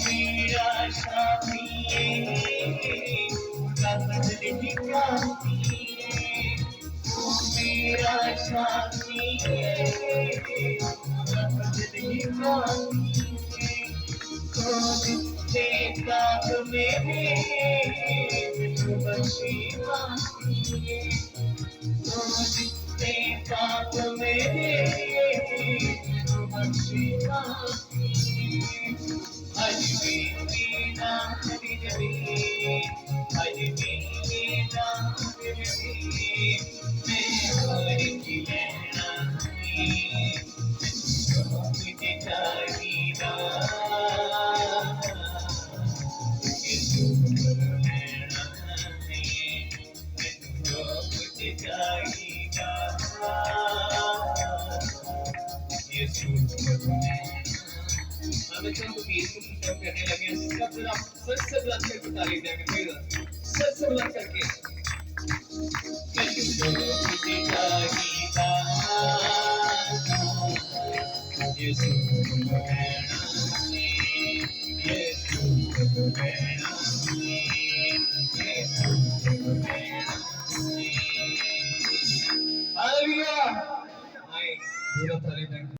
मेरा साथी बदलने का मेरा साथी बदलने का कौन से काग मेरे बसी कौन से काग मेरे बसी आज मेरे नाम जबी आज मेरे नाम जबी मैं और की लेना मुझे चाहिए ये तुम लेना मुझे चाहिए ये तुम हमें चंद गीत को करने लगे सब जरा सच से बुलंद करके ताली देंगे फिर सच से बुलंद करके हालेलुया। आए पूरा ताली देंगे।